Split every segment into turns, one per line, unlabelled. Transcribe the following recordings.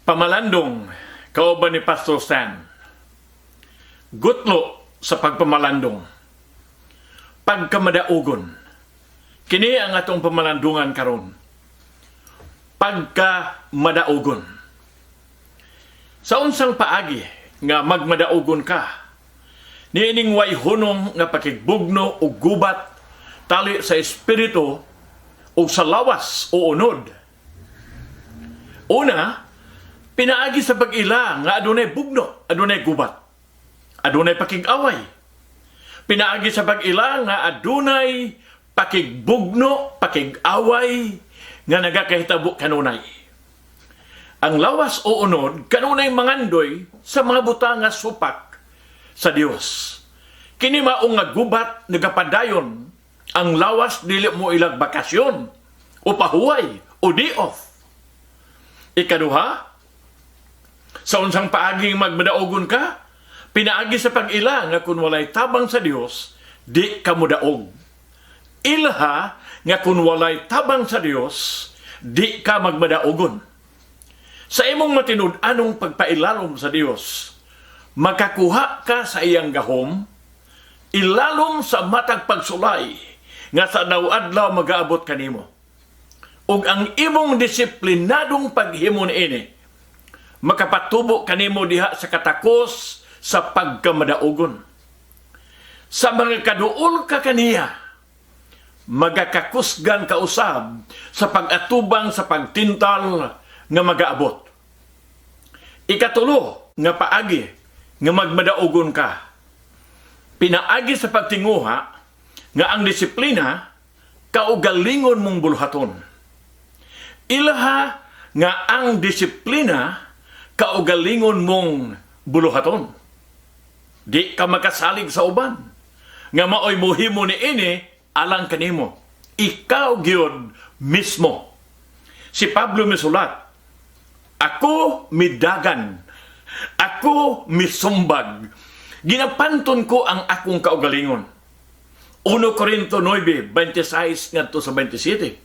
Pamalandong, kauban ni Pastor Stan. Gutlo sa pagpamalandong. Pagkamadaugon. Kini ang atong pamalandungan karon. Pagkamadaugon. Sa unsang paagi nga magmadaugon ka, niining way hunong nga pakigbugno o gubat tali sa espiritu o sa lawas o unod. Una, pinaagi sa pag-ila nga adunay bugno, adunay gubat, adunay pakig-away. Pinaagi sa pag-ila nga adunay pakigbugno, pakig-away nga nagakahitabo kanunay. Ang lawas o unod kanunay mangandoy sa mga butang nga supak sa Dios. Kini mao nga gubat nagapadayon ang lawas dili mo ilag bakasyon o pahuway o day off. Ikaduha, sa unsang paaging magmadaugon ka, pinaagi sa pag-ila nga kung walay tabang sa Dios, di ka mudaog. Ilha nga kung walay tabang sa Dios, di ka magmadaugon. Sa imong matinud-anong pagpailalom sa Dios, makakuha ka sa iyang gahom, ilalom sa matag pagsulay, nga sa daw-adlaw mag-aabot kanimo. Ug ang imong disiplinadong paghimo niini, makapatubo kanimo diha sa katakos sa pagkamadaugon. Sa mga kaduol ka kaniya, magakakusgan ka usab sa pag-atubang sa pagtintal nga mag-aabot. Ikatulo nga paagi nga magmadaugon ka, pinaagi sa pagtinguha nga ang disiplina kaugalingon mong buluhaton. Ilha nga ang disiplina kaugalingon mong buluhaton. Di ka makasalig sa uban. Nga maoy muhimo ni ini alang kanimo. Ikaw gyud mismo. Si Pablo misulat, ako midagan, ako misumbag, ginapanton ko ang akong kaugalingon. 1 Corinto 9, 26 ngadto sa 27.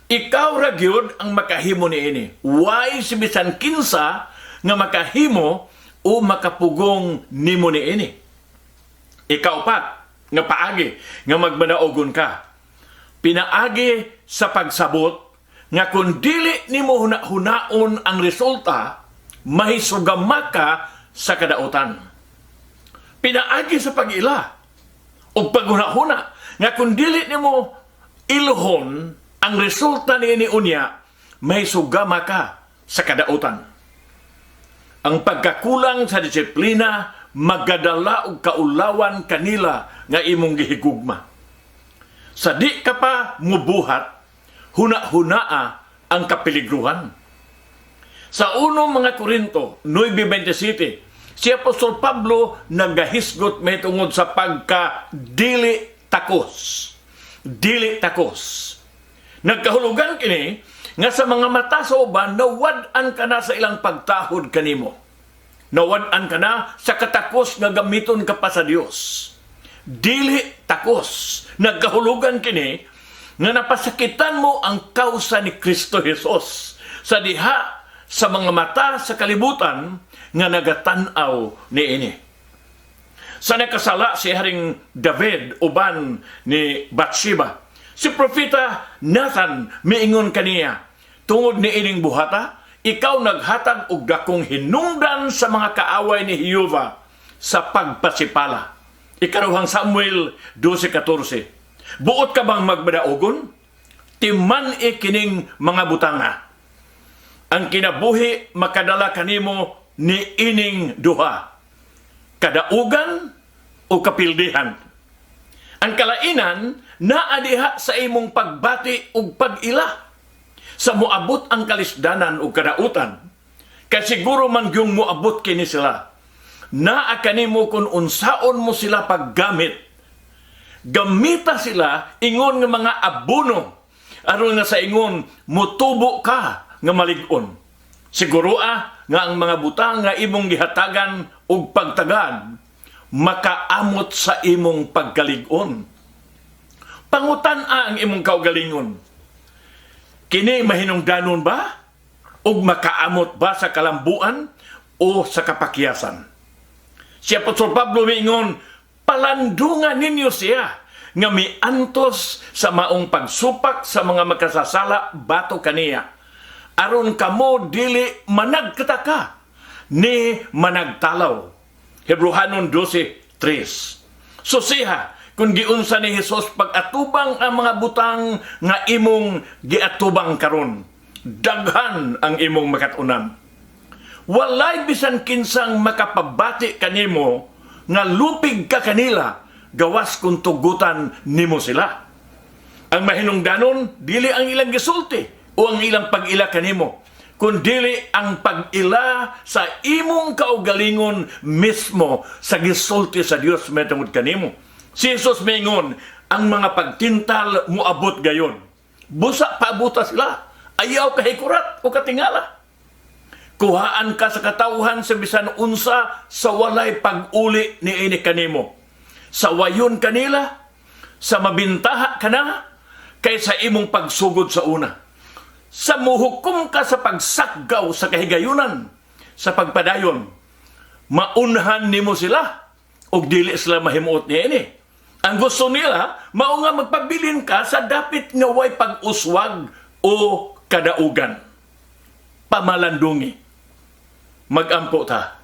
Ikaw ra gyud ang makahimo niini. Why si bisan kinsa nga makahimo o makapugong nimo niini. Ikaw pat nga paagi nga magmadaugon ka. Pinaagi sa pagsabot nga kung dili nimo hunaon ang resulta, mahisugama ka sa kadautan. Pinaagi sa pag-ila o paghuna-huna nga kung dili nimo iluhon ang resulta ni unya, may sugama ka sa kadautan. Ang pagkakulang sa disiplina, magadala og kaulawan kanila nga imong gihigugma. Sa di ka pa mubuhat, huna-hunaa ang kapiligruhan. Sa 1 mga Korinto 9:27, si Apostol Pablo nagahisgot may tungod sa pagka-dili takos. Dili takos. Nagkahulugan kini nga sa mga mata sa uban, nawad-an ka na sa ilang pagtahod kanimo. Nawad-an ka na sa katakos nga gamiton ka pa sa Dios. Dili takos. Nagkahulugan kini nga napasakitan mo ang kausa ni Kristo Jesus sa diha sa mga mata sa kalibutan nga nagatan-aw niini. Sa nakasala si Haring David uban ni Bathsheba, si Propeta Nathan miingon kaniya, tungod ni ining buhata, ikaw naghatag og dakong hinungdan sa mga kaaway ni Jehova sa pagpasipala. Ikaduhang Samuel 12:14. Buot ka bang magmadaugon? Timan kining mga butanga. Ang kinabuhi makadala kanimo ni ining duha. Kadaugan o kapildihan. Ang kalainan naadiha sa imong pagbati ug pag-ila. Sa moabot ang kalisdanan ug kadautan, kay siguro man gyung moabot kini sila. Naa kanimo kung unsaon mo sila paggamit. Gamita sila ingon nga mga abuno aron nga sa ingon mutubo ka nga malig-on. Siguro nga ang mga butang nga imong gihatagan ug pagtagad makaamot sa imong pagkalig-on. Pangutan ang imong kaugalingon. Kini mahinungdanon ba? ug makaamot ba sa kalambuan o sa kapakyasan. Si Apostol Pablo miingon, palandungan ninyo siya nga miantos sa maong pagsupak sa mga makasasala bato kaniya. Aron kamo dili managkataka ni managtalaw. Hebrehanon 12:3. So siya, kung giunsa ni Hesus pag-atubang ang mga butang nga imong giatubang karon, daghan ang imong makatunan. Walay bisan kinsang makapabati kanimo nga lupig ka kanila, gawas kung tugutan nimo sila. Ang mahinungdanon, dili ang ilang gisulti o ang ilang pag-ila kanimo, kundili ang pag-ila sa imong kaugalingon mismo sa gisulti sa Dios metungod kanimo. Si Jesus maingon, ang mga pagtintal muabot gayon. Busa paabuta sila, ayaw kahikurat o katingala. Kuhaan ka sa katauhan sa bisan unsa sa walay pag-uli ni ini kanimo. Sa wayon kanila, sa mabintaha ka na, kaysa imong pagsugod sa una. Sa muhukom ka sa pagsakgaw sa kahigayunan, sa pagpadayon, maunhan nimo sila, o dili sila mahimuot ni ini. Ang gusto nila, mao nga magpabilin ka sa dapit nga way pag-uswag o kadaugan. Pamalandungi. Magampo ta.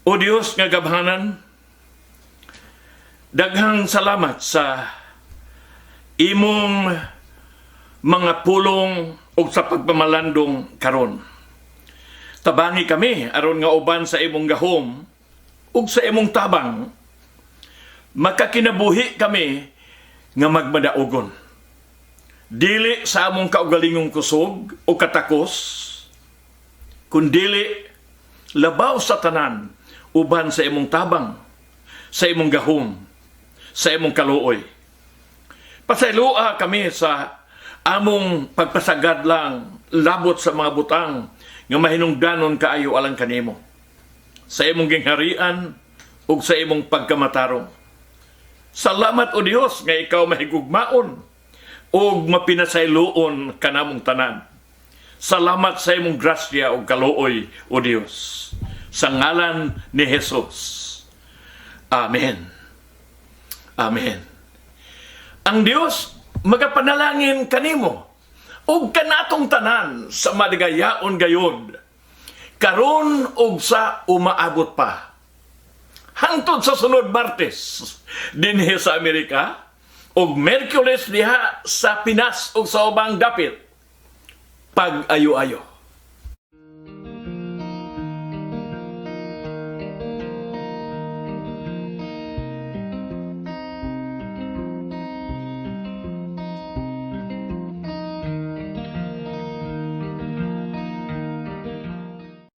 O Diyos nga gabhanan, daghang salamat sa imong mga pulong o sa pagpamalandong karon. Tabangi kami aron nga uban sa imong gahom ug sa imong tabang, makakinabuhi kami nga magmadaogon. Dili sa among kaugalingong kusog o katakos, kundili labaw sa tanan uban sa imong tabang, sa imong gahom, sa imong kaluoy. Pasaylua kami sa among pagpasagad lang labot sa mga butang nga mahinungdanon kaayo alang kanimo. Sa imong gingharian ug sa imong pagkamatarong. Salamat o Dios nga ikaw mahigugmaon ug mapinasayloon kanamong tanan. Salamat sa imong grasya ug kaluoy o Dios. Sa ngalan ni Jesus. Amen. Amen. Ang Dios magapanalangin kanimo ug kanatong tanan sa maligayaon gayod, karon ug sa umaabot pa. Hangtod sa sunod Martes dinhi sa Amerika, ug Miyerkules diha sa Pinas ug sa ubang dapit. Pag-ayo-ayo.